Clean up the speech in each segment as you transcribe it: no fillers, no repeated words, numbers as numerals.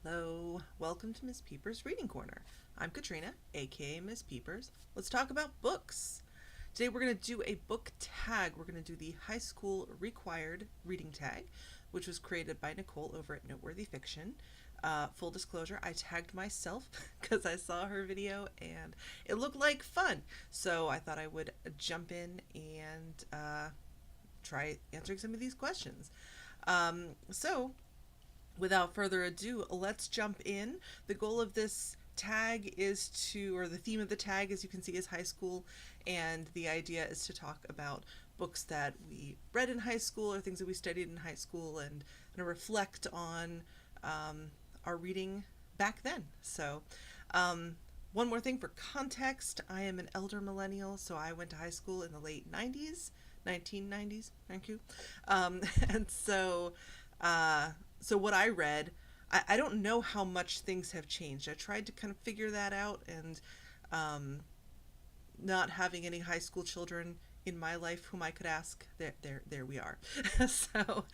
Hello, welcome to Miss Peepers Reading Corner. I'm Katrina, aka Miss Peepers. Let's talk about books. Today we're going to do a book tag. We're going to do the high school required reading tag, which was created by Nicole over at Noteworthy Fiction. Full disclosure, I tagged myself because I saw her video and it looked like fun. So I thought I would jump in and try answering some of these questions. So without further ado, let's jump in. The goal of this tag is or the theme of the tag, as you can see, is high school, and the idea is to talk about books that we read in high school or things that we studied in high school and reflect on our reading back then. So, one more thing for context, I am an elder millennial, so I went to high school in the late 90s, 1990s, thank you. And so, so what I read, I don't know how much things have changed. I tried to kind of figure that out, and not having any high school children in my life whom I could ask, there we are. So,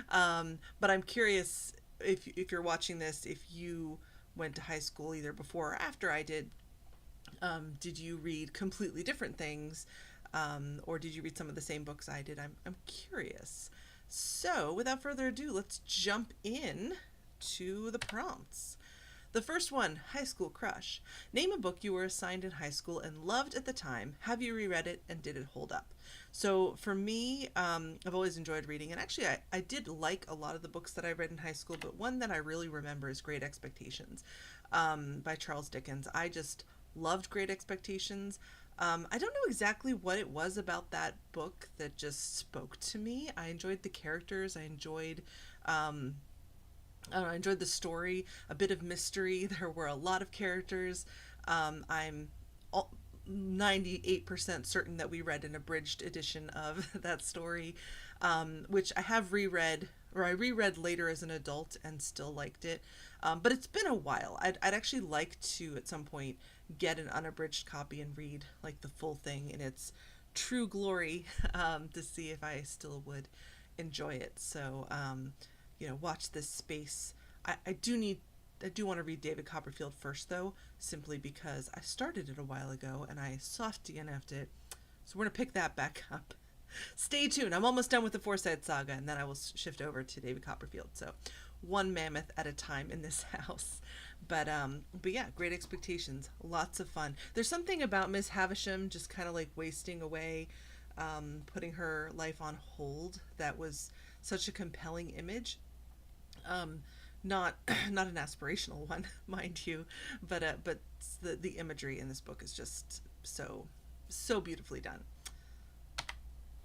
but I'm curious if you're watching this, if you went to high school either before or after I did. Did you read completely different things, or did you read some of the same books I did? I'm curious. So, without further ado, let's jump in to the prompts. The first one, high school crush. Name a book you were assigned in high school and loved at the time. Have you reread it and did it hold up? So for me, I've always enjoyed reading, and actually I did like a lot of the books that I read in high school, but one that I really remember is Great Expectations by Charles Dickens. I just loved Great Expectations. I don't know exactly what it was about that book that just spoke to me. I enjoyed the characters. I enjoyed I enjoyed the story, a bit of mystery. There were a lot of characters. I'm 98% certain that we read an abridged edition of that story, which I have reread, or I reread later as an adult and still liked it. But it's been a while. I'd actually like to, at some point, get an unabridged copy and read like the full thing in its true glory, to see if I still would enjoy it. So, watch this space. I do want to read David Copperfield first, though, simply because I started it a while ago and I soft DNF'd it. So we're going to pick that back up. Stay tuned. I'm almost done with the Forsyte Saga, and then I will shift over to David Copperfield. So one mammoth at a time in this house. But yeah, Great Expectations. Lots of fun. There's something about Miss Havisham just kind of like wasting away, putting her life on hold. That was such a compelling image. Not not an aspirational one, mind you, but the imagery in this book is just so beautifully done.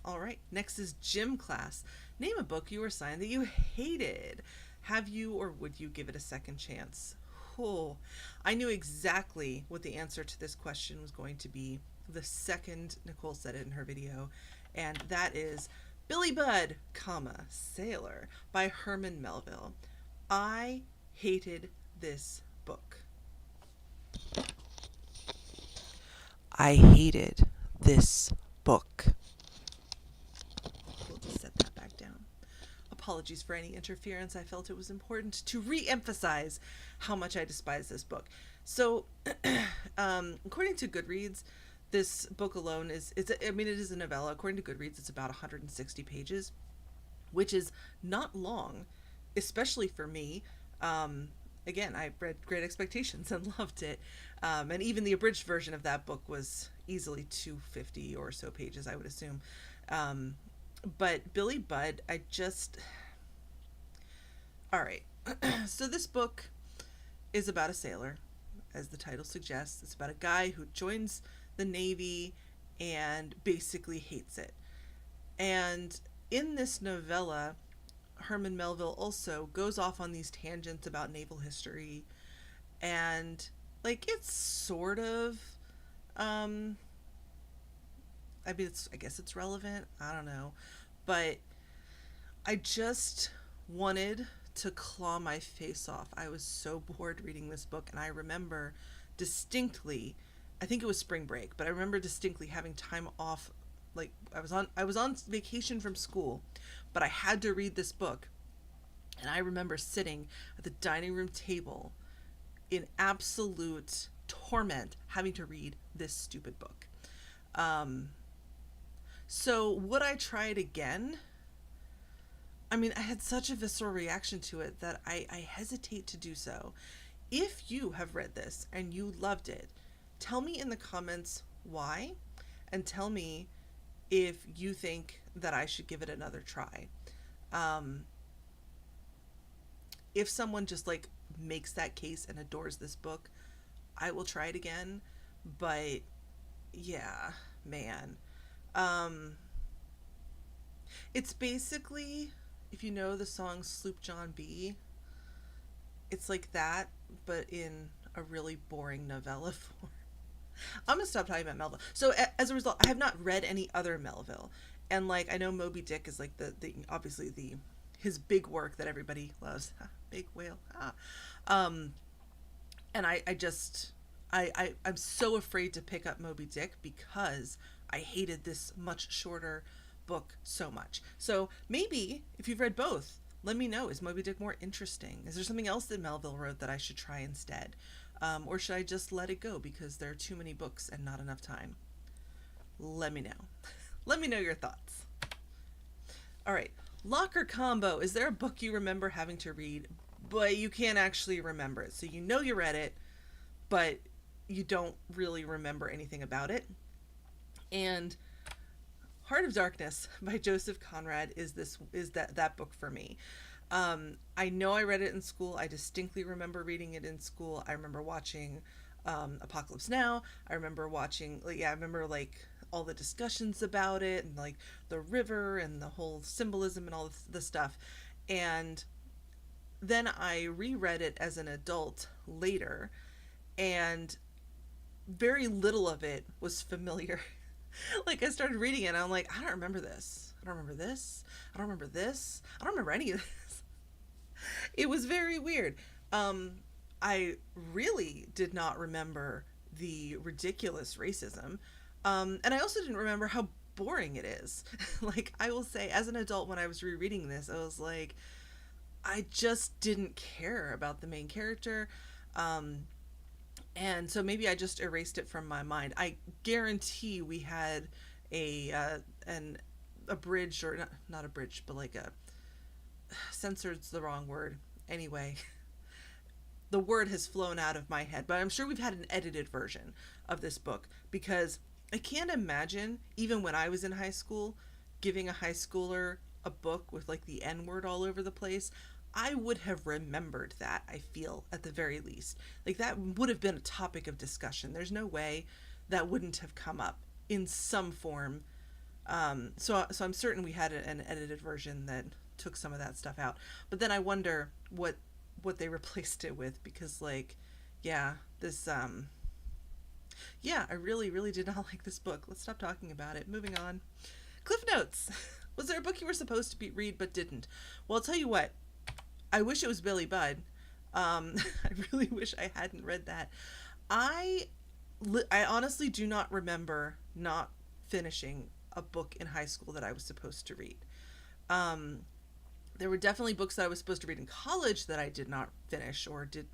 All right, next is gym class. Name a book you were assigned that you hated. Have you or would you give it a second chance? Oh, I knew exactly what the answer to this question was going to be the second Nicole said it in her video, and that is Billy Budd, Sailor by Herman Melville. I hated this book. I hated this book. We'll just set that back down. Apologies for any interference. I felt it was important to re-emphasize how much I despise this book. So, according to Goodreads, this book alone it is a novella. According to Goodreads, it's about 160 pages, which is not long, especially for me. Again, I read Great Expectations and loved it. And even the abridged version of that book was easily 250 or so pages, I would assume. But Billy Budd, all right. So this book is about a sailor, as the title suggests. It's about a guy who joins the Navy and basically hates it. And in this novella, Herman Melville also goes off on these tangents about naval history, and it's sort of I guess it's relevant, I don't know, but I just wanted to claw my face off. I was so bored reading this book, and I remember distinctly, I think it was spring break, but I remember distinctly having time off. I was on vacation from school, but I had to read this book. And I remember sitting at the dining room table in absolute torment having to read this stupid book. Um, so would I try it again? I mean, I had such a visceral reaction to it that I hesitate to do so. If you have read this and you loved it, tell me in the comments why, and tell me if you think that I should give it another try. Um, if someone just like makes that case and adores this book, I will try it again. But yeah, man. Um, it's basically, if you know the song Sloop John B, it's like that, but in a really boring novella form. I'm gonna stop talking about Melville. So as a result, I have not read any other Melville, and like I know Moby Dick is like the obviously the his big work that everybody loves. Big whale. Um, and I just I'm so afraid to pick up Moby Dick because I hated this much shorter book so much. So maybe if you've read both, let me know. Is Moby Dick more interesting? Is there something else that Melville wrote that I should try instead? Or should I just let it go because there are too many books and not enough time? Let me know. Let me know your thoughts. All right. Locker combo. Is there a book you remember having to read, but you can't actually remember it? So you know you read it, but you don't really remember anything about it. And Heart of Darkness by Joseph Conrad is that book for me. I know I read it in school. I distinctly remember reading it in school. I remember watching Apocalypse Now. I remember watching, like, yeah, I remember like all the discussions about it and like the river and the whole symbolism and all the stuff. And then I reread it as an adult later, and very little of it was familiar. Like I started reading it and I'm like, I don't remember this. I don't remember this. I don't remember this. I don't remember any of this. It was very weird. I really did not remember the ridiculous racism. And I also didn't remember how boring it is. Like I will say, as an adult, when I was rereading this, I was like, I just didn't care about the main character. And so maybe I just erased it from my mind. I guarantee we had an abridged, or not abridged, but like a censored's the wrong word. Anyway, the word has flown out of my head, but I'm sure we've had an edited version of this book because I can't imagine, even when I was in high school, giving a high schooler a book with like the N word all over the place. I would have remembered that, I feel, at the very least. Like that would have been a topic of discussion. There's no way that wouldn't have come up in some form. So I'm certain we had an edited version that took some of that stuff out. But then I wonder what they replaced it with, because like, yeah, this yeah, I really, really did not like this book. Let's stop talking about it. Moving on. CliffNotes. Was there a book you were supposed to read but didn't? Well, I'll tell you what. I wish it was Billy Budd. I really wish I hadn't read that. I honestly do not remember not finishing a book in high school that I was supposed to read. There were definitely books that I was supposed to read in college that I did not finish, or did.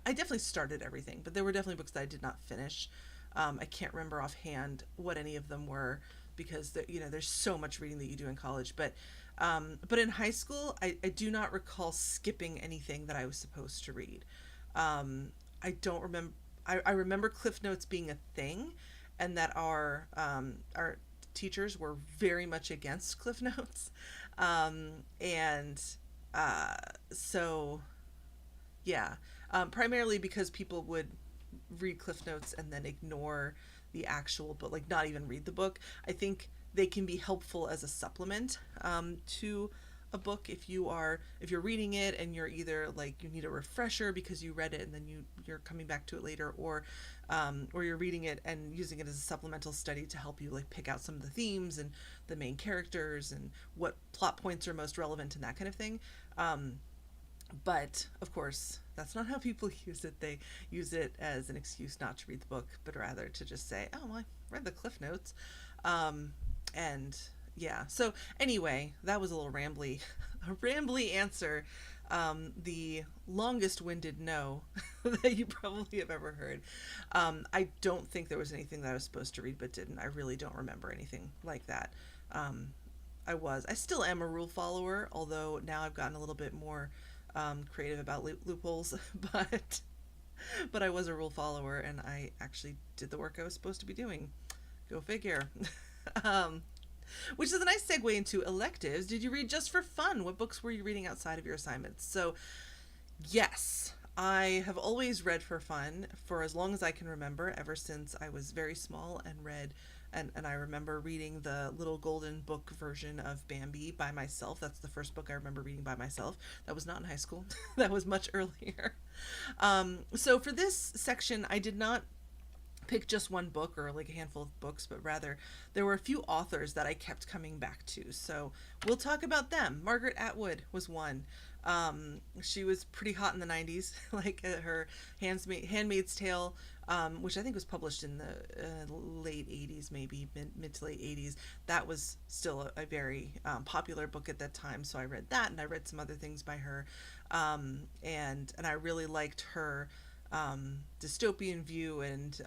I definitely started everything, but there were definitely books that I did not finish. I can't remember offhand what any of them were because there's so much reading that you do in college. But in high school, I do not recall skipping anything that I was supposed to read. I don't remember. I remember CliffNotes being a thing, and that our teachers were very much against CliffNotes, and so yeah, primarily because people would read CliffNotes and then ignore the actual book, like not even read the book. I think they can be helpful as a supplement to a book if you're reading it and you're either like you need a refresher because you read it and then you're coming back to it later, or you're reading it and using it as a supplemental study to help you like pick out some of the themes and the main characters and what plot points are most relevant and that kind of thing. But of course, that's not how people use it. They use it as an excuse not to read the book, but rather to just say, "Oh, well, I read the Cliff Notes," and Yeah. So anyway, that was a little rambly, a rambly answer. The longest winded no that you probably have ever heard. I don't think there was anything that I was supposed to read but didn't. I really don't remember anything like that. Um, I still am a rule follower, although now I've gotten a little bit more creative about loopholes. But I was a rule follower, and I actually did the work I was supposed to be doing. Go figure. um, which is a nice segue into electives. Did you read just for fun? What books were you reading outside of your assignments? So, yes, I have always read for fun for as long as I can remember, ever since I was very small and read. And I remember reading the little golden book version of Bambi by myself. That's the first book I remember reading by myself. That was not in high school. That was much earlier. So for this section, I did not pick just one book or like a handful of books, but rather there were a few authors that I kept coming back to. So we'll talk about them. Margaret Atwood was one. She was pretty hot in the 90s, like her Handmaid's Tale, which I think was published in the late 80s, maybe mid to late 80s. That was still a very popular book at that time. So I read that, and I read some other things by her. And I really liked her dystopian view, and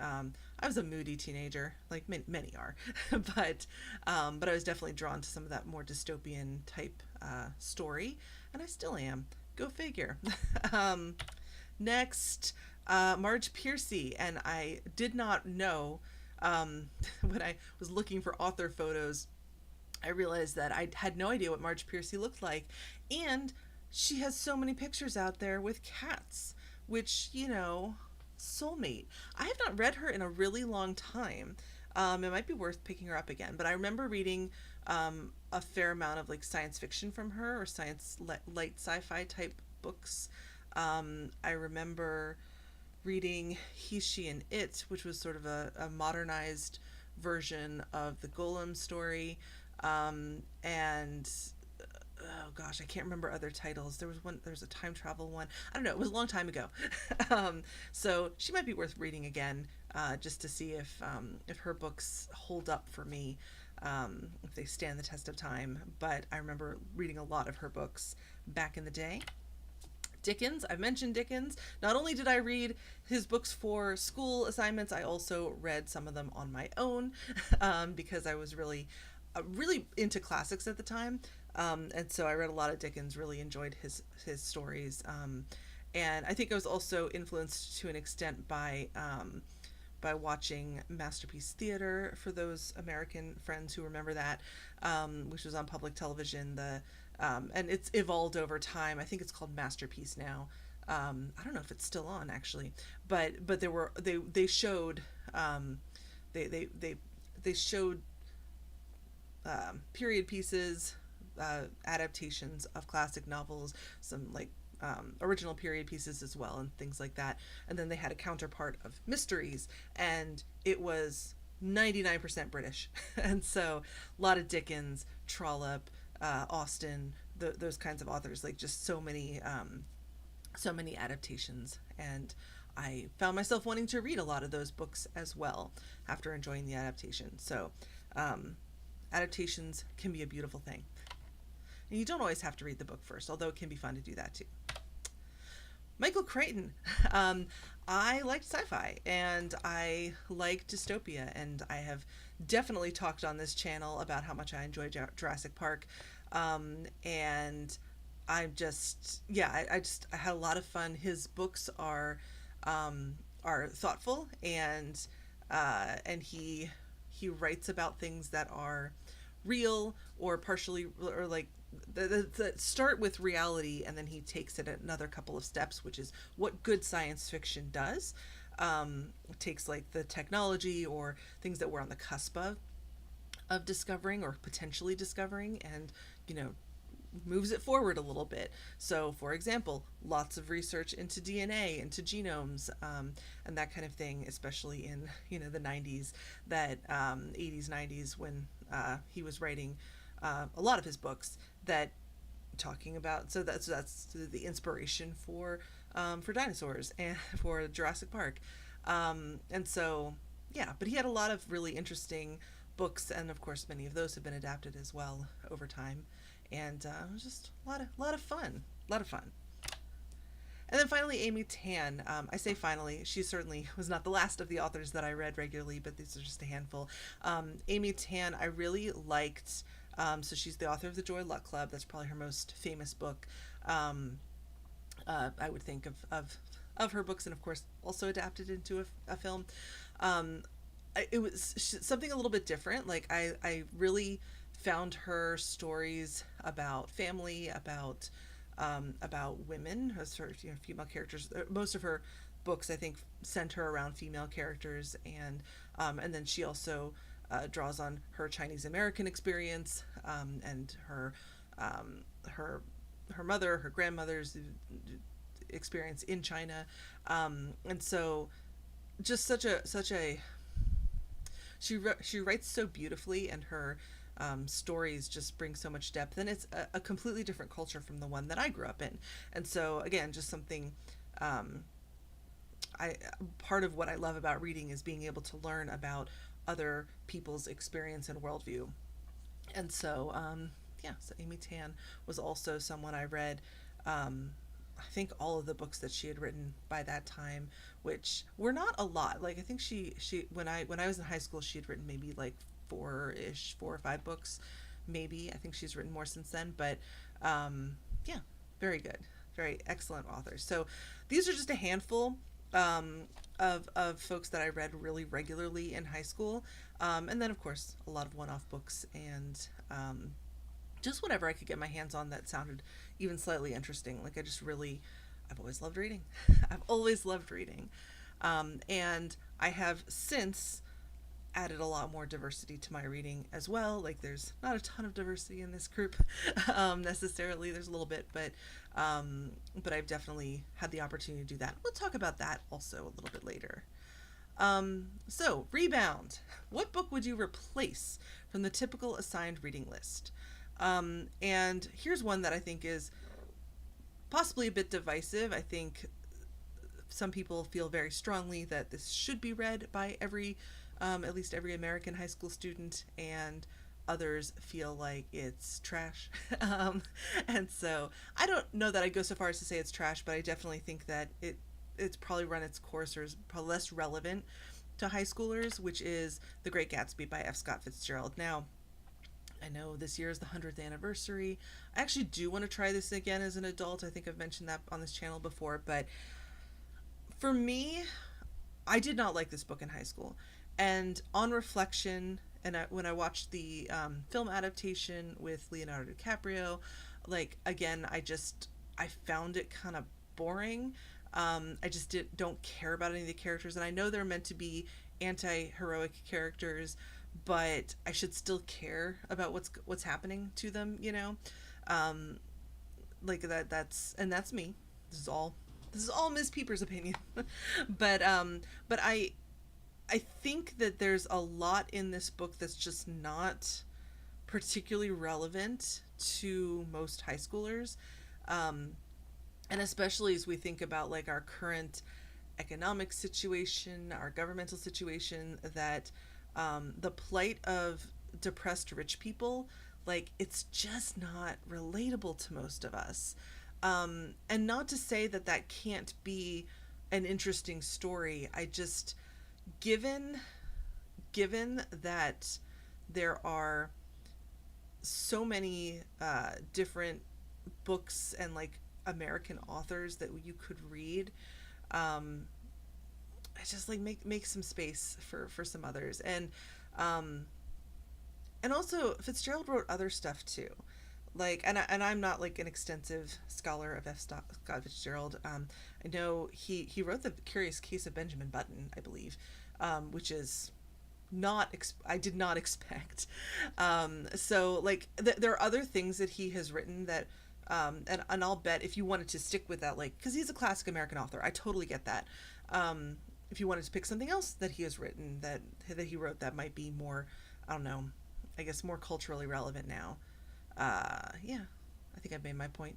I was a moody teenager, like many are, but I was definitely drawn to some of that more dystopian type story, and I still am. Go figure. Next, Marge Piercy, and I did not know when I was looking for author photos. I realized that I had no idea what Marge Piercy looked like, and she has so many pictures out there with cats, which, soulmate. I have not read her in a really long time. It might be worth picking her up again, but I remember reading a fair amount of like science fiction from her, or light sci-fi type books. I remember reading He, She, and It, which was sort of a modernized version of the Golem story. And oh gosh, I can't remember other titles. There's a time travel one. I don't know. It was a long time ago. So she might be worth reading again, just to see if her books hold up for me, if they stand the test of time. But I remember reading a lot of her books back in the day. Dickens, I mentioned Dickens. Not only did I read his books for school assignments, I also read some of them on my own, because I was really into classics at the time. And so I read a lot of Dickens, really enjoyed his stories. And I think I was also influenced to an extent by watching Masterpiece Theater, for those American friends who remember that, which was on public television. And it's evolved over time. I think it's called Masterpiece now. I don't know if it's still on actually, but they showed they showed period pieces, adaptations of classic novels, some like original period pieces as well, and things like that. And then they had a counterpart of mysteries, and it was 99% British. And so a lot of Dickens, Trollope, Austen, those kinds of authors, like just so many adaptations. And I found myself wanting to read a lot of those books as well after enjoying the adaptation. So adaptations can be a beautiful thing. And you don't always have to read the book first, although it can be fun to do that too. Michael Crichton. I liked sci-fi, and I like dystopia, and I have definitely talked on this channel about how much I enjoy Jurassic Park. And I had a lot of fun. His books are thoughtful, and he writes about things that are real or partially, or like that start with reality, and then he takes it another couple of steps, which is what good science fiction does. It takes like the technology or things that we're on the cusp of discovering or potentially discovering, and moves it forward a little bit. So for example, lots of research into DNA, into genomes, and that kind of thing, especially in the 90s, that 80s, 90s, when he was writing a lot of his books, that talking about, so that's the inspiration for dinosaurs and for Jurassic Park. And so yeah, but he had a lot of really interesting books, and of course many of those have been adapted as well over time. And it was just a lot of fun, a lot of fun. And then finally, Amy Tan. I say finally, she certainly was not the last of the authors that I read regularly, but these are just a handful. Amy Tan, I really liked. So she's the author of The Joy Luck Club. That's probably her most famous book. I would think of her books, and of course also adapted into a film. It was something a little bit different. Like I really found her stories about family, about women, as sort of, female characters. Most of her books, I think, center around female characters, and then she also draws on her Chinese American experience, and her mother, her grandmother's experience in China, and so just such a she writes so beautifully, and her stories just bring so much depth, and it's a completely different culture from the one that I grew up in. And so again, just something, I part of what I love about reading is being able to learn about other people's experience and worldview. And so yeah, so Amy Tan was also someone I read. I think all of the books that she had written by that time, which were not a lot. Like I think she when I was in high school, she had written maybe like four or five books, maybe. I think she's written more since then, but yeah, very good, very excellent authors. So these are just a handful of folks that I read really regularly in high school, and then of course a lot of one-off books, and just whatever I could get my hands on that sounded even slightly interesting. Like I've always loved reading. I've always loved reading, and I have since added a lot more diversity to my reading as well. Like there's not a ton of diversity in this group necessarily. There's a little bit, but I've definitely had the opportunity to do that. We'll talk about that also a little bit later. So Rebound. What book would you replace from the typical assigned reading list? And here's one that I think is possibly a bit divisive. I think some people feel very strongly that this should be read by at least every American high school student, and others feel like it's trash. And so I don't know that I go so far as to say it's trash, but I definitely think that it's probably run its course, or is probably less relevant to high schoolers, which is The Great Gatsby by F. Scott Fitzgerald. Now, I know this year is the 100th anniversary. I actually do want to try this again as an adult. I think I've mentioned that on this channel before, but for me, I did not like this book in high school. And on reflection, and when I watched the film adaptation with Leonardo DiCaprio, like again, I found it kind of boring. I just don't care about any of the characters, and I know they're meant to be anti-heroic characters, but I should still care about what's happening to them, like that's me. This is all Ms. Peepers' opinion. but I think that there's a lot in this book that's just not particularly relevant to most high schoolers. And especially as we think about like our current economic situation, our governmental situation, that the plight of depressed rich people, like it's just not relatable to most of us. And not to say that that can't be an interesting story. I just, given that there are so many different books and like American authors that you could read, I just like make some space for some others. And also Fitzgerald wrote other stuff too, like, and I'm not like an extensive scholar of F. Scott Fitzgerald. I know he wrote The Curious Case of Benjamin Button, I believe, which is not I did not expect. So like there are other things that he has written that and I'll bet if you wanted to stick with that, like, because he's a classic American author, I totally get that. If you wanted to pick something else that he has written that he wrote that might be more, I don't know, I guess more culturally relevant now. Yeah, I think I've made my point.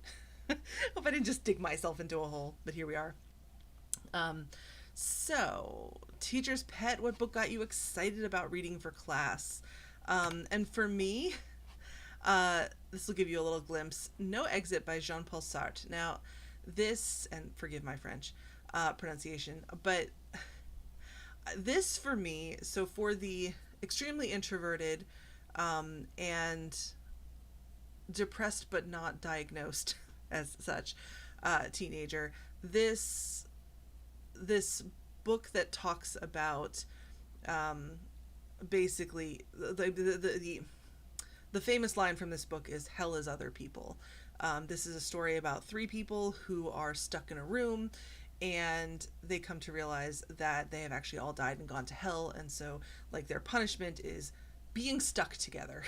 Hope I didn't just dig myself into a hole, but here we are. So, Teacher's Pet, what book got you excited about reading for class? And for me, this will give you a little glimpse. No Exit by Jean-Paul Sartre. Now, this, and forgive my French pronunciation, but this for me, so for the extremely introverted and depressed but not diagnosed as such teenager, this this book that talks about um, basically the famous line from this book is hell is other people. This is a story about three people who are stuck in a room, and they come to realize that they have actually all died and gone to hell, and so like their punishment is being stuck together,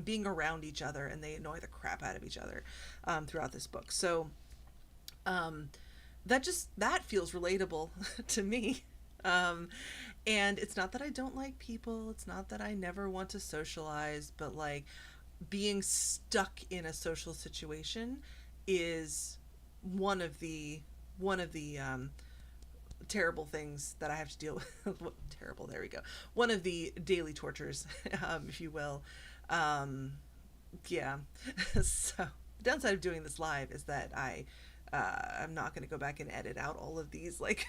being around each other, and they annoy the crap out of each other throughout this book. So um, that feels relatable to me. Um, and it's not that I don't like people, it's not that I never want to socialize, but like being stuck in a social situation is one of the one of the terrible things that I have to deal with. Terrible, there we go. One of the daily tortures, if you will. Um, yeah. So the downside of doing this live is that I'm not going to go back and edit out all of these like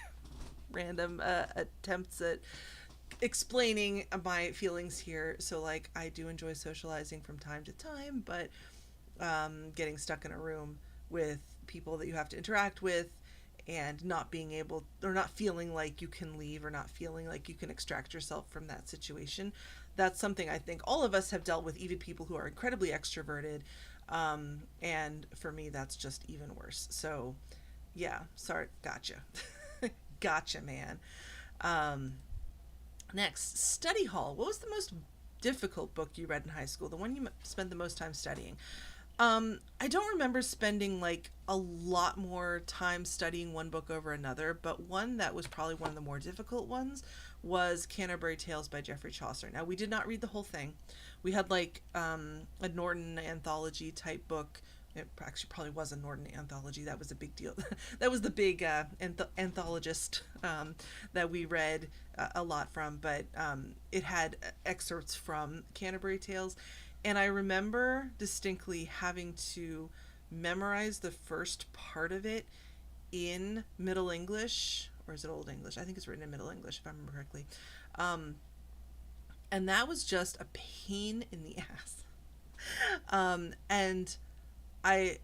random attempts at explaining my feelings here. So like I do enjoy socializing from time to time, but getting stuck in a room with people that you have to interact with and not being able or not feeling like you can leave or not feeling like you can extract yourself from that situation, that's something I think all of us have dealt with, even people who are incredibly extroverted. And for me that's just even worse. So yeah, sorry, gotcha. Gotcha, man. um, Next, study hall. What was the most difficult book you read in high school? The one you spent the most time studying? I don't remember spending like a lot more time studying one book over another, but one that was probably one of the more difficult ones was Canterbury Tales by Geoffrey Chaucer. Now, we did not read the whole thing. We had like a Norton anthology type book. It actually probably was a Norton anthology. That was a big deal. That was the big anthologist that we read a lot from, but it had excerpts from Canterbury Tales. And I remember distinctly having to memorize the first part of it in Middle English, or is it Old English? I think it's written in Middle English, if I remember correctly. Um, and that was just a pain in the ass. And I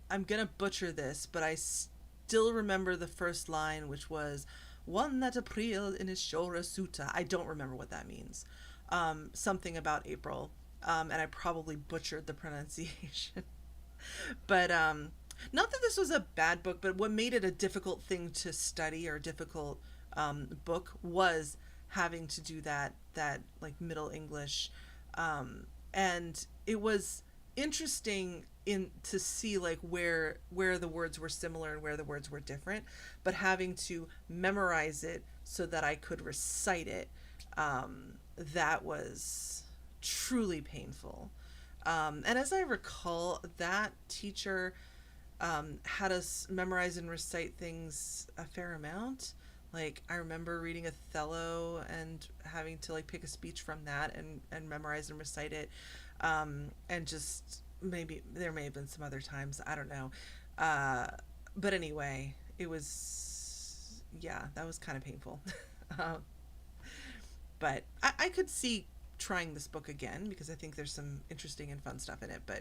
I'm gonna butcher this, but I still remember the first line, which was "one that April in his shora suta." I don't remember what that means. Something about April, and I probably butchered the pronunciation. But not that this was a bad book, but what made it a difficult thing to study or difficult book was having to do that like Middle English, and it was interesting in to see like where the words were similar and where the words were different, but having to memorize it so that I could recite it, that was truly painful. And as I recall, that teacher had us memorize and recite things a fair amount. Like I remember reading Othello and having to like pick a speech from that and memorize and recite it. And just maybe there may have been some other times, I don't know. Uh, but anyway, it was, yeah, that was kind of painful. um, but I could see trying this book again because I think there's some interesting and fun stuff in it. But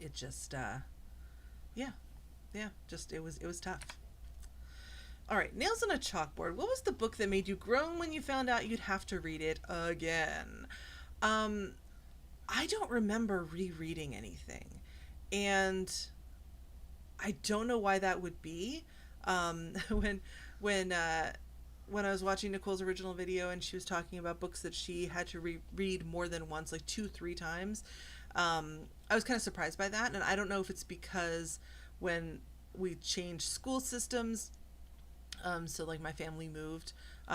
it just, yeah, yeah, just it was tough. All right, Nails on a Chalkboard. What was the book that made you groan when you found out you'd have to read it again? Um, I don't remember rereading anything, and I don't know why that would be. When when uh, when I was watching Nicole's original video and she was talking about books that she had to read more than once, like two, three times, I was kind of surprised by that, and I don't know if it's because when we changed school systems, so like my family moved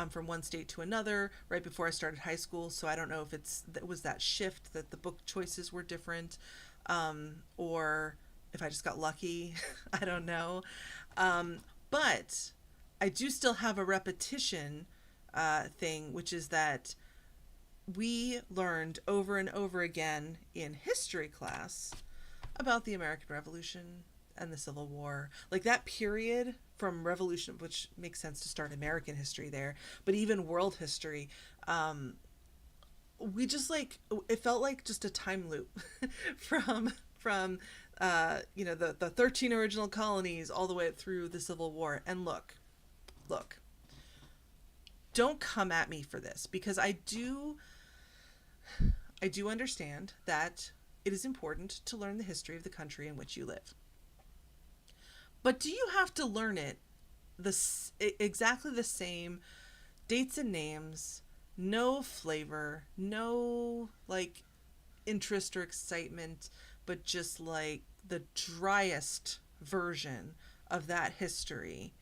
from one state to another right before I started high school. So I don't know if it was that shift that the book choices were different, or if I just got lucky. I don't know. But I do still have a repetition thing, which is that we learned over and over again in history class about the American Revolution and the Civil War. Like that period from Revolution, which makes sense to start American history there, but even world history, um, we just like it felt like just a time loop from the 13 original colonies all the way through the Civil War. And look, don't come at me for this because I do understand that it is important to learn the history of the country in which you live. But do you have to learn it exactly the same dates and names, no flavor, no like interest or excitement, but just like the driest version of that history,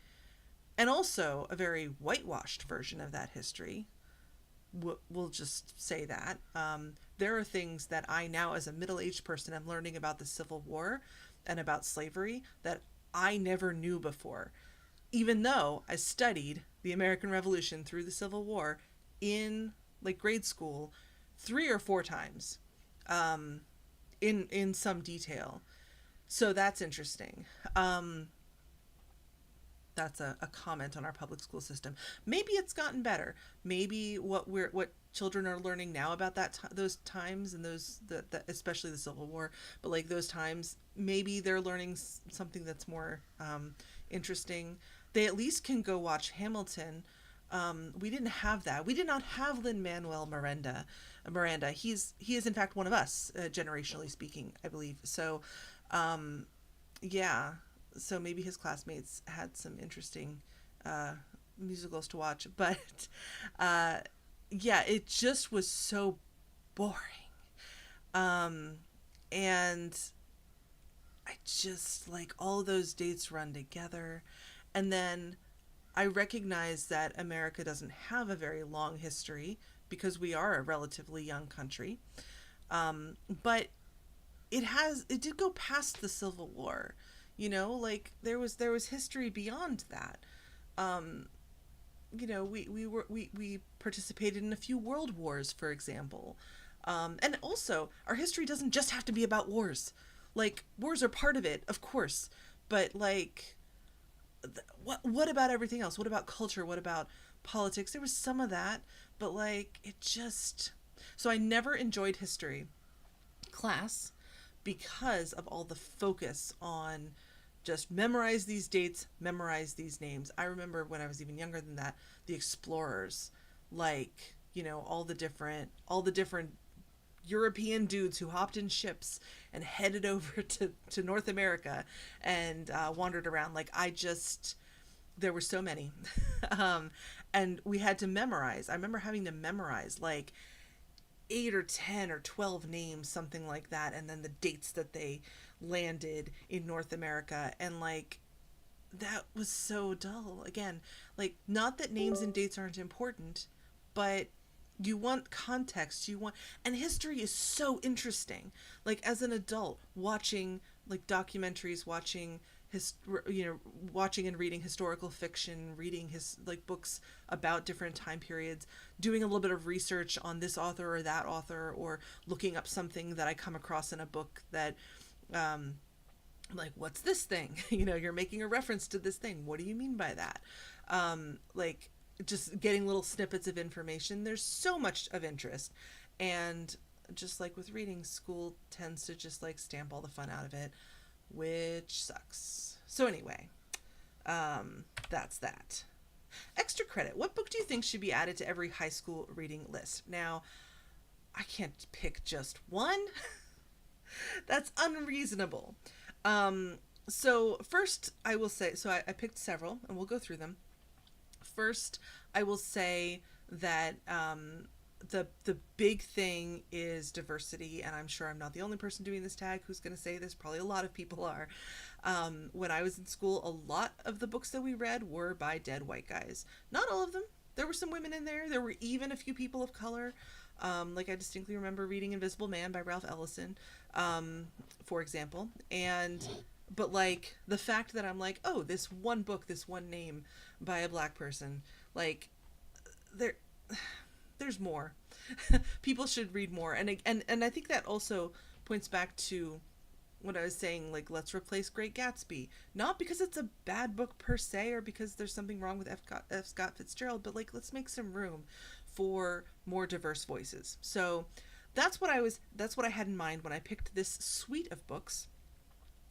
and also a very whitewashed version of that history? We'll just say that. There are things that I now, as a middle aged person, am learning about the Civil War and about slavery that I never knew before, even though I studied the American Revolution through the Civil War in like grade school 3 or 4 times, in some detail. So that's interesting. That's a comment on our public school system. Maybe it's gotten better. Maybe what children are learning now about those times and especially the Civil War, but like those times, maybe they're learning something that's more interesting. They at least can go watch Hamilton. We didn't have that. We did not have Lin-Manuel Miranda. He is in fact one of us, generationally speaking, I believe. So, yeah. So maybe his classmates had some interesting musicals to watch, but yeah, it just was so boring. And I just like all those dates run together. And then I recognize that America doesn't have a very long history because we are a relatively young country. But it did go past the Civil War. Like there was history beyond that. We participated in a few world wars, for example. And also our history doesn't just have to be about wars. Like wars are part of it, of course, but like what about everything else? What about culture? What about politics? There was some of that, but like it just so I never enjoyed history class because of all the focus on just memorize these dates, memorize these names. I remember when I was even younger than that, the explorers, like, all the different European dudes who hopped in ships and headed over to North America and wandered around. Like, there were so many. And we had to memorize. I remember having to memorize like 8 or 10 or 12 names, something like that, and then the dates that they landed in North America. And like that was so dull. Again, like, not that names and dates aren't important, but you want context, and history is so interesting. Like as an adult, watching like documentaries, watching and reading historical fiction, reading his like books about different time periods, doing a little bit of research on this author or that author, or looking up something that I come across in a book that like, what's this thing? You're making a reference to this thing. What do you mean by that? Like just getting little snippets of information. There's so much of interest. And just like with reading, school tends to just like stamp all the fun out of it, which sucks. So anyway, that's that. Extra credit. What book do you think should be added to every high school reading list? Now, I can't pick just one. That's unreasonable. So first I will say, I picked several and we'll go through them. First, I will say that the big thing is diversity, and I'm sure I'm not the only person doing this tag who's going to say this. Probably a lot of people are. When I was in school, a lot of the books that we read were by dead white guys. Not all of them. There were some women in there. There were even a few people of color. Like I distinctly remember reading Invisible Man by Ralph Ellison, for example. But like the fact that I'm like, oh, this one book, this one name by a black person, like there's more. People should read more, and I think that also points back to what I was saying, like, let's replace Great Gatsby. Not because it's a bad book per se, or because there's something wrong with F. Scott Fitzgerald, but like, let's make some room for more diverse voices. So that's what I had in mind when I picked this suite of books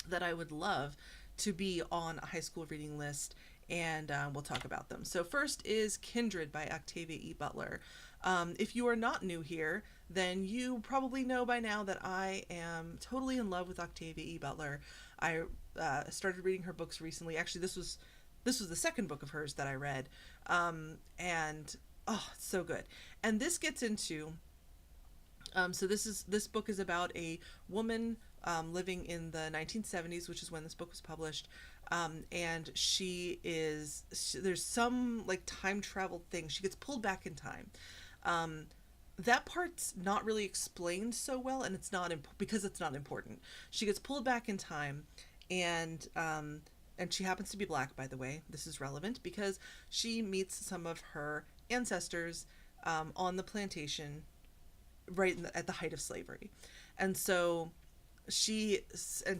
that I would love to be on a high school reading list, and we'll talk about them. So first is Kindred by Octavia E. Butler. If you are not new here, then you probably know by now that I am totally in love with Octavia E. Butler. I started reading her books recently. Actually, this was the second book of hers that I read, and oh, it's so good. And this gets into so this book is about a woman living in the 1970s, which is when this book was published, and there's some like time travel thing. She gets pulled back in time. That part's not really explained so well, and it's not because it's not important. She gets pulled back in time, and she happens to be black, by the way. This is relevant because she meets some of her ancestors on the plantation at the height of slavery. And so she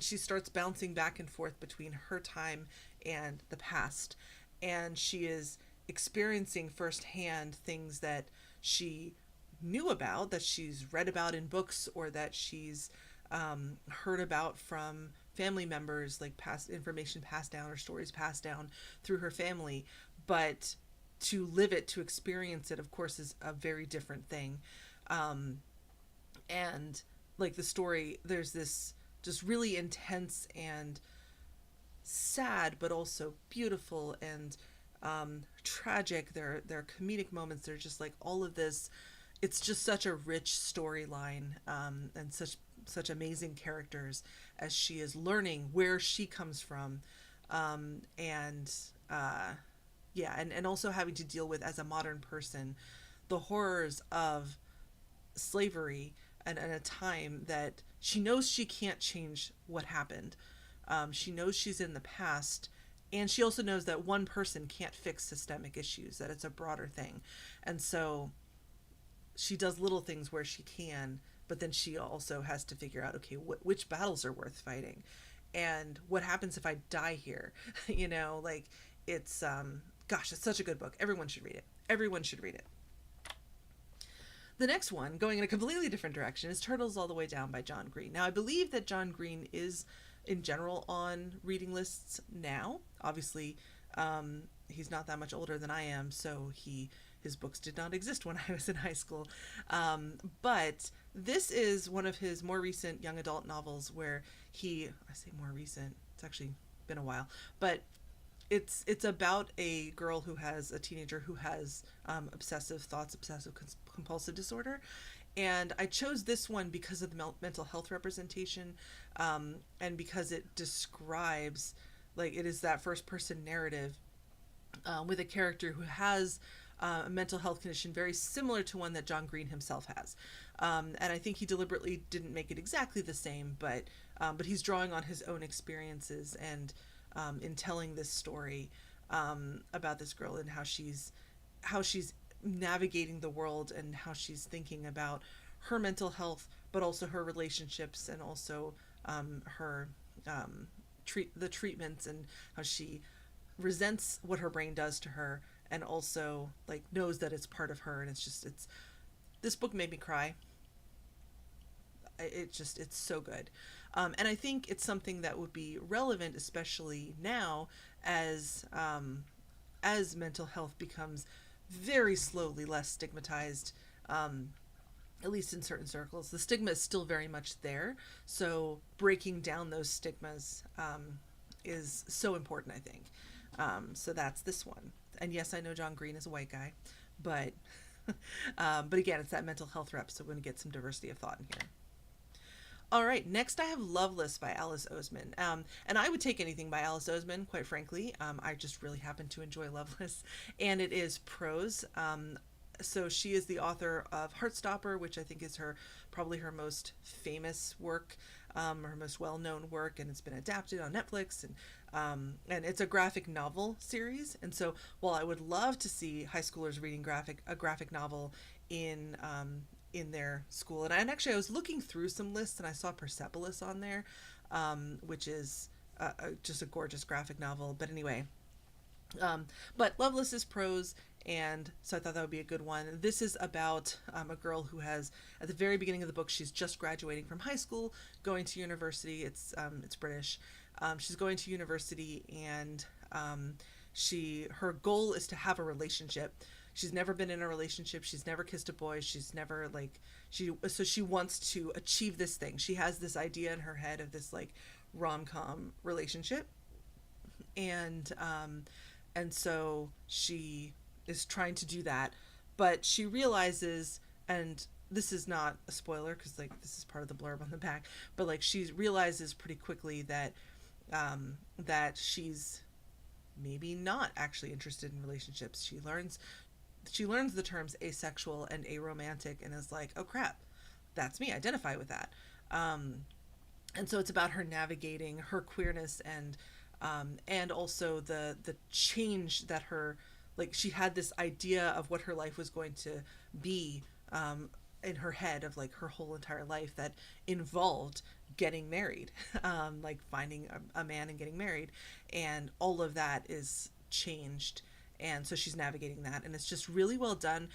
starts bouncing back and forth between her time and the past, and she is experiencing firsthand things that she knew about, that she's read about in books, or that she's heard about from family members, like past information passed down or stories passed down through her family. But to live it, to experience it, of course, is a very different thing. And like the story, there's this just really intense and sad, but also beautiful and tragic. There are comedic moments. There's just like all of this. It's just such a rich storyline, and such amazing characters as she is learning where she comes from, and yeah, and also having to deal with, as a modern person, the horrors of slavery, and a time that she knows she can't change what happened. She knows she's in the past, and she also knows that one person can't fix systemic issues, that it's a broader thing. And so she does little things where she can, but then she also has to figure out, okay, which battles are worth fighting, and what happens if I die here? Like, it's gosh, it's such a good book. Everyone should read it. Everyone should read it. The next one, going in a completely different direction, is Turtles All the Way Down by John Green. Now, I believe that John Green is, in general, on reading lists now. Obviously, he's not that much older than I am, so his books did not exist when I was in high school. But this is one of his more recent young adult novels where I say more recent, it's actually been a while, but it's about a teenager who has obsessive thoughts, obsessive compulsive disorder. And I chose this one because of the mental health representation, and because it describes, like, it is that first person narrative with a character who has a mental health condition very similar to one that John Green himself has. And I think he deliberately didn't make it exactly the same, but he's drawing on his own experiences, and in telling this story about this girl, and how she's navigating the world, and how she's thinking about her mental health, but also her relationships, and also her the treatments, and how she resents what her brain does to her, and also like knows that it's part of her. And this book made me cry. It's so good. And I think it's something that would be relevant, especially now, as mental health becomes very slowly less stigmatized, at least in certain circles. The stigma is still very much there, so breaking down those stigmas is so important, I think. So that's this one. And yes, I know John Green is a white guy, but again, it's that mental health rep, so we're going to get some diversity of thought in here. All right, next I have Loveless by Alice Oseman. And I would take anything by Alice Oseman, quite frankly. I just really happen to enjoy Loveless, and it is prose. So she is the author of Heartstopper, which I think is probably her most famous work, her most well-known work, and it's been adapted on Netflix, and And it's a graphic novel series. And so while I would love to see high schoolers reading a graphic novel in their school, and actually I was looking through some lists and I saw Persepolis on there, which is just a gorgeous graphic novel. But anyway, but Loveless is prose, and so I thought that would be a good one. This is about a girl who has, at the very beginning of the book, she's just graduating from high school, going to university. It's British. She's going to university, and her goal is to have a relationship. She's never been in a relationship. She's never kissed a boy. She's never so she wants to achieve this thing. She has this idea in her head of this like rom-com relationship, and so she is trying to do that, but she realizes, and this is not a spoiler because like this is part of the blurb on the back, but like she realizes pretty quickly that that she's maybe not actually interested in relationships. She learns the terms asexual and aromantic and is like, oh crap, that's me, identify with that. And so it's about her navigating her queerness, and also the change that she had this idea of what her life was going to be, in her head, of like her whole entire life that involved getting married, like finding a man and getting married, and all of that is changed. And so she's navigating that, and it's just really well done.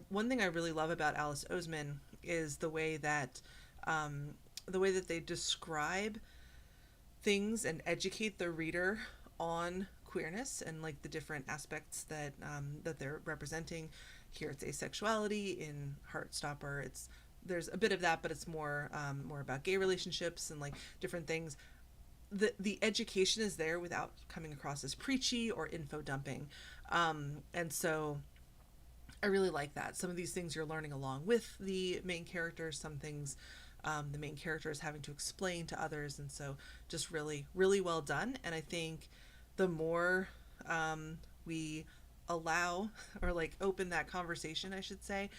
One thing I really love about Alice Oseman is the way that they describe things and educate the reader on queerness and like the different aspects that they're representing. Here it's asexuality. In Heartstopper, there's a bit of that, but it's more about gay relationships and like different things. The education is there without coming across as preachy or info dumping, and so I really like that. Some of these things you're learning along with the main characters. Some things the main character is having to explain to others, and so just really, really well done. And I think the more we allow, or like open that conversation, I should say,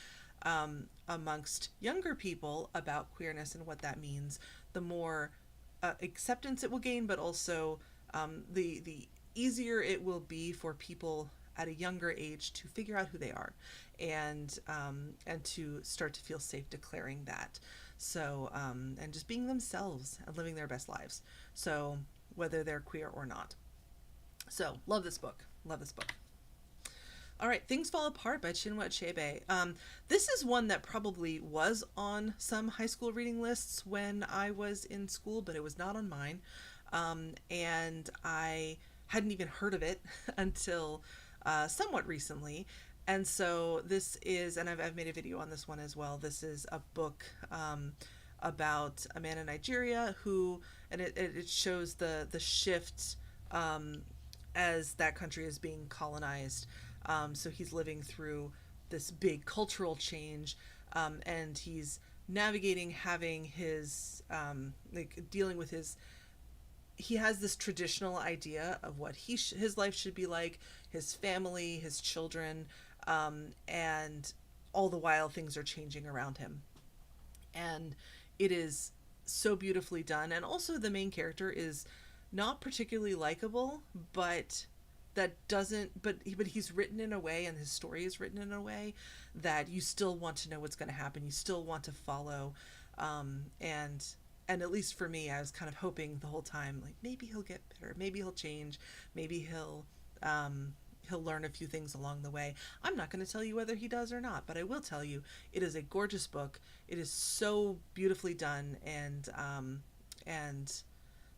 amongst younger people about queerness and what that means, the more acceptance it will gain, but also the easier it will be for people at a younger age to figure out who they are, and to start to feel safe declaring that. So and just being themselves and living their best lives. So whether they're queer or not. So love this book. Love this book. All right, Things Fall Apart by Chinua Achebe. This is one that probably was on some high school reading lists when I was in school, but it was not on mine. And I hadn't even heard of it until somewhat recently. And so this is, and I've made a video on this one as well. This is a book about a man in Nigeria who, and it shows the shift as that country is being colonized. So he's living through this big cultural change, and he's navigating having his, dealing with he has this traditional idea of what his life should be like, his family, his children, and all the while things are changing around him. And it is so beautifully done. And also the main character is not particularly likable, but he's written in a way, and his story is written in a way that you still want to know what's going to happen. You still want to follow. And at least for me, I was kind of hoping the whole time, like, maybe he'll get better, maybe he'll change, maybe he'll learn a few things along the way. I'm not going to tell you whether he does or not, but I will tell you it is a gorgeous book. It is so beautifully done, and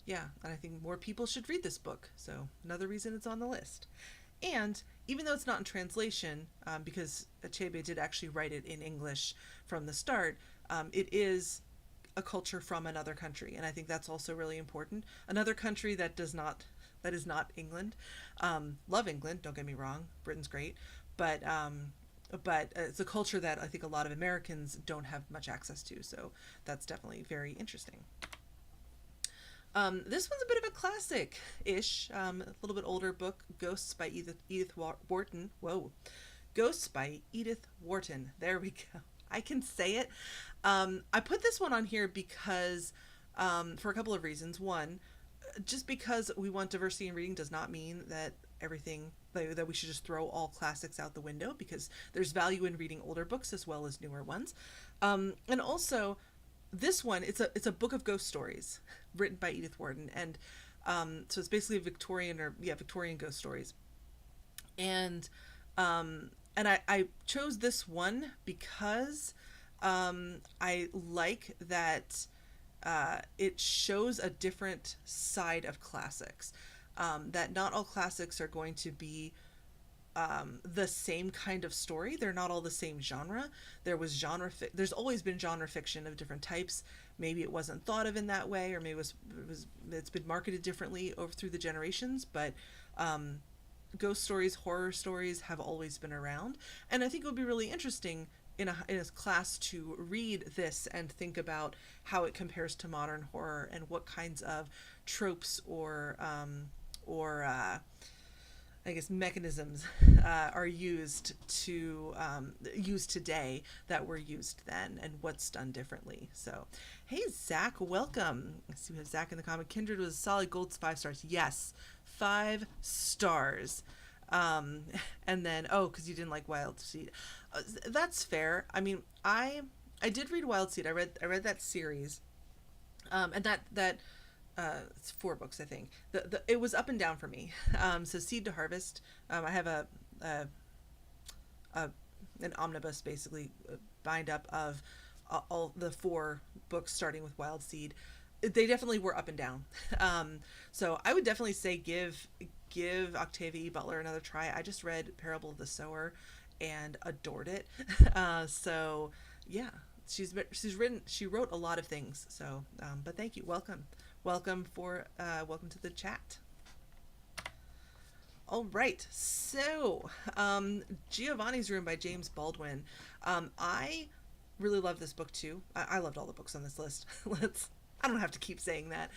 yeah, and I think more people should read this book. So another reason it's on the list. And even though it's not in translation, because Achebe did actually write it in English from the start, it is a culture from another country, and I think that's also really important. Another country that is not England. Love England, don't get me wrong. Britain's great, but it's a culture that I think a lot of Americans don't have much access to. So that's definitely very interesting. This one's a bit of a classic-ish, a little bit older book, Ghosts by Edith Wharton. Whoa. Ghosts by Edith Wharton. There we go. I can say it. I put this one on here because, for a couple of reasons. One, just because we want diversity in reading does not mean that everything that we should just throw all classics out the window, because there's value in reading older books as well as newer ones. And also, this one, it's a book of ghost stories written by Edith Wharton, and so it's basically Victorian ghost stories. And I chose this one because I like that it shows a different side of classics. That not all classics are going to be the same kind of story. They're not all the same genre. There's always been genre fiction of different types. Maybe it wasn't thought of in that way, or maybe it's been marketed differently over through the generations. But ghost stories, horror stories have always been around, and I think it would be really interesting in a class to read this and think about how it compares to modern horror, and what kinds of tropes or I guess mechanisms are used today that were used then, and what's done differently. So, hey Zach, welcome. I see we have Zach in the comment. Kindred was a solid gold, 5 stars. Yes, 5 stars. And then because you didn't like Wild Seed, that's fair. I mean, I did read Wild Seed. I read that series, and that it's 4 books, I think. It was up and down for me. So Seed to Harvest, I have an omnibus, basically, bind up of all the 4 books starting with Wild Seed. They definitely were up and down. So I would definitely say give Octavia E. Butler another try. I just read Parable of the Sower and adored it. So yeah, she wrote a lot of things. So but thank you. Welcome to the chat. All right, so Giovanni's Room by James Baldwin. I really love this book too. I loved all the books on this list. I don't have to keep saying that.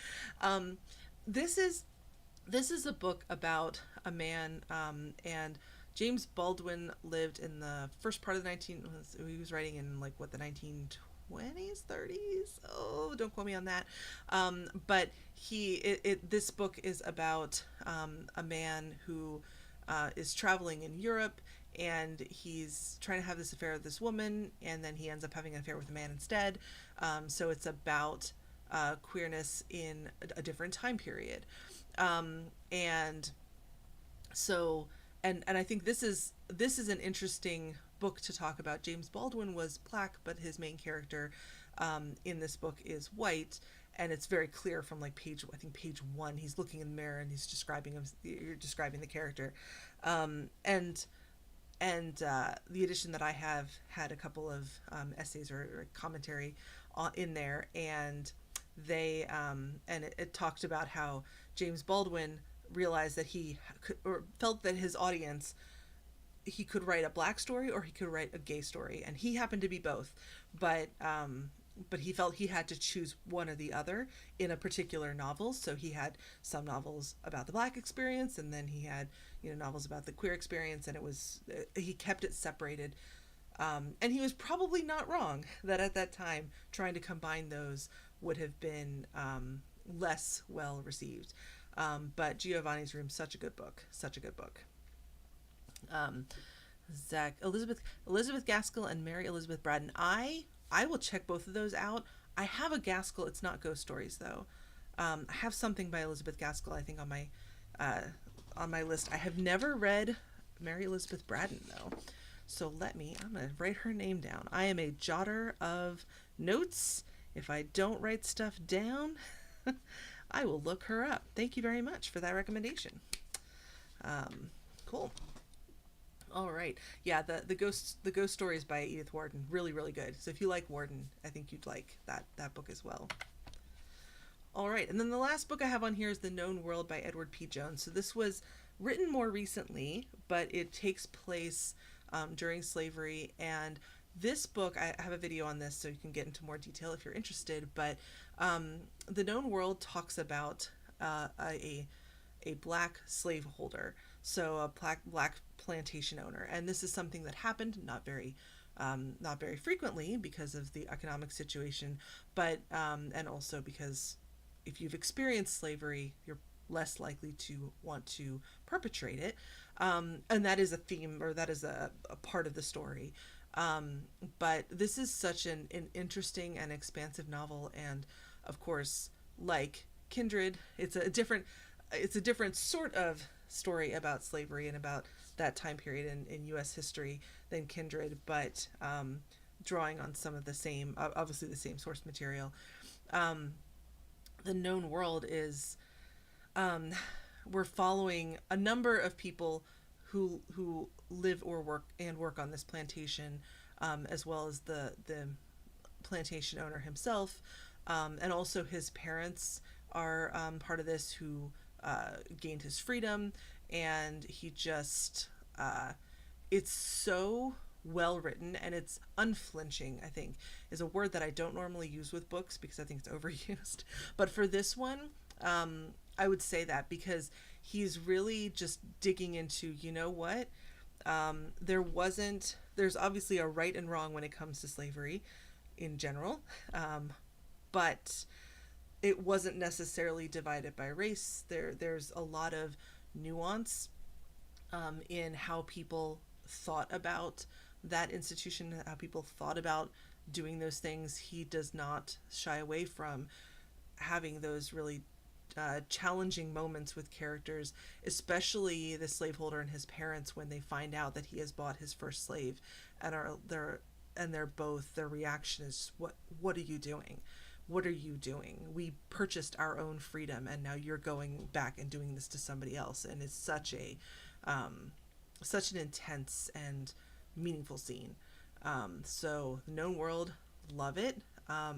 This is a book about a man, and James Baldwin lived in the first part of the he was writing in like the 1920s, 30s. Oh, don't quote me on that. But this book is about a man who is traveling in Europe, and he's trying to have this affair with this woman, and then he ends up having an affair with a man instead. So it's about queerness in a different time period. And so, and I think this is an interesting book to talk about. James Baldwin was black, but his main character in this book is white, and it's very clear from page 1. He's looking in the mirror and you're describing the character, and the edition that I have had a couple of essays or commentary in there, and they and it talked about how James Baldwin realized that he felt that his audience, he could write a black story or he could write a gay story, and he happened to be both, but he felt he had to choose one or the other in a particular novel. So he had some novels about the black experience, and then he had novels about the queer experience, and he kept it separated. And he was probably not wrong that at that time trying to combine those would have been less well received. But Giovanni's Room, such a good book. Zach, Elizabeth Gaskell and Mary Elizabeth Braddon. I will check both of those out. I have a Gaskell. It's not ghost stories though. I have something by Elizabeth Gaskell, I think, on my list. I have never read Mary Elizabeth Braddon though. So I'm going to write her name down. I am a jotter of notes. If I don't write stuff down, I will look her up. Thank you very much for that recommendation. Cool. All right. Yeah, the ghost stories by Edith Wharton, really, really good. So if you like Wharton, I think you'd like that book as well. All right. And then the last book I have on here is The Known World by Edward P. Jones. So this was written more recently, but it takes place during slavery. And this book, I have a video on this, so you can get into more detail if you're interested. But The Known World talks about a black slaveholder, so a black plantation owner, and this is something that happened not very frequently because of the economic situation, but and also because if you've experienced slavery, you're less likely to want to perpetrate it. And that is a theme, or that is a part of the story. Um, but this is such an interesting and expansive novel, and of course, like Kindred, it's a different sort of story about slavery and about that time period in U.S. history than Kindred, but drawing on some of the same, obviously the same source material. Um, the known world is, um, we're following a number of people who live or work on this plantation, as well as the plantation owner himself, and also his parents are part of this, who gained his freedom, and he just it's so well written, and it's unflinching, I think is a word that I don't normally use with books because I think it's overused. But for this one, I would say that because he's really just digging into, you know what, there's obviously a right and wrong when it comes to slavery in general, but it wasn't necessarily divided by race. There's a lot of nuance in how people thought about that institution, how people thought about doing those things. He does not shy away from having those really challenging moments with characters, especially the slaveholder and his parents, when they find out that he has bought his first slave, and they're both, their reaction is, what are you doing? What are you doing? We purchased our own freedom, and now you're going back and doing this to somebody else. And it's such an intense and meaningful scene. So the known world, love it. I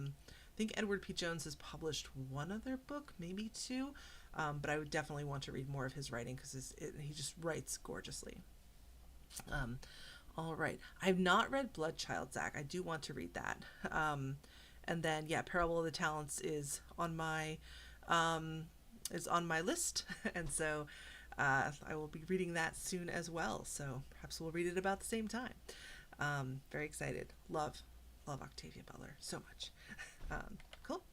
think Edward P. Jones has published one other book, maybe two, but I would definitely want to read more of his writing because he just writes gorgeously. Um, all right, I've not read Bloodchild, Zach. I do want to read that. And then, yeah, Parable of the Talents is on my list, and so I will be reading that soon as well. So perhaps we'll read it about the same time. Very excited. Love Octavia Butler so much. Cool.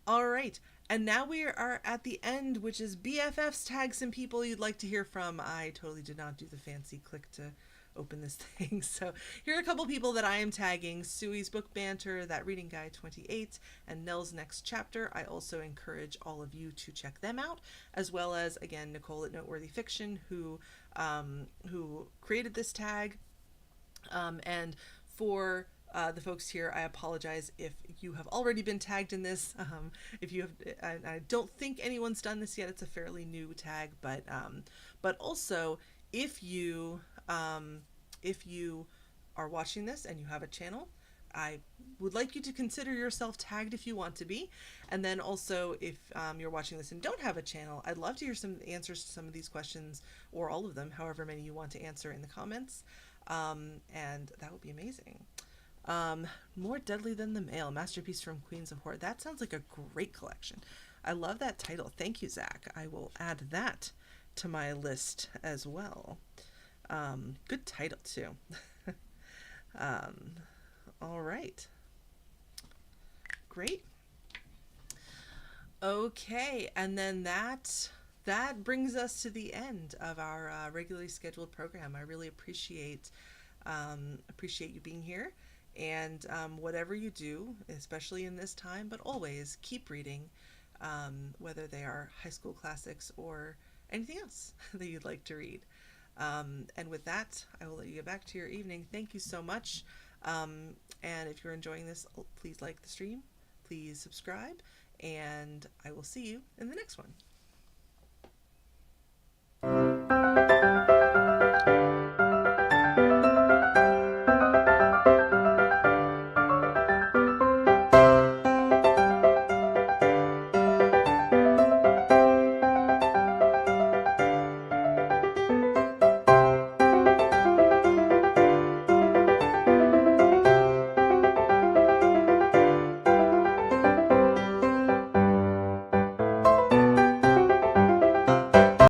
All right. And now we are at the end, which is BFFs. Tag some people you'd like to hear from. I totally did not do the fancy click to open this thing. So here are a couple people that I am tagging: Sui's Book Banter, That Reading Guy 28, and Nell's Next Chapter. I also encourage all of you to check them out, as well as, again, Nicole at Noteworthy Fiction, who created this tag. And for the folks here, I apologize if you have already been tagged in this. If you have, I don't think anyone's done this yet. It's a fairly new tag, but also if you are watching this and you have a channel, I would like you to consider yourself tagged if you want to be. And then also, if you're watching this and don't have a channel, I'd love to hear some answers to some of these questions, or all of them, however many you want to answer, in the comments. And that would be amazing. More Deadly Than the Male, Masterpiece from Queens of Horror. That sounds like a great collection. I love that title. Thank you, Zach. I will add that to my list as well. Good title, too. All right. Great. Okay, and then that brings us to the end of our regularly scheduled program. I really appreciate you being here, and whatever you do, especially in this time, but always keep reading, whether they are high school classics or anything else that you'd like to read. And with that, I will let you get back to your evening. Thank you so much. And if you're enjoying this, please like the stream, please subscribe, and I will see you in the next one.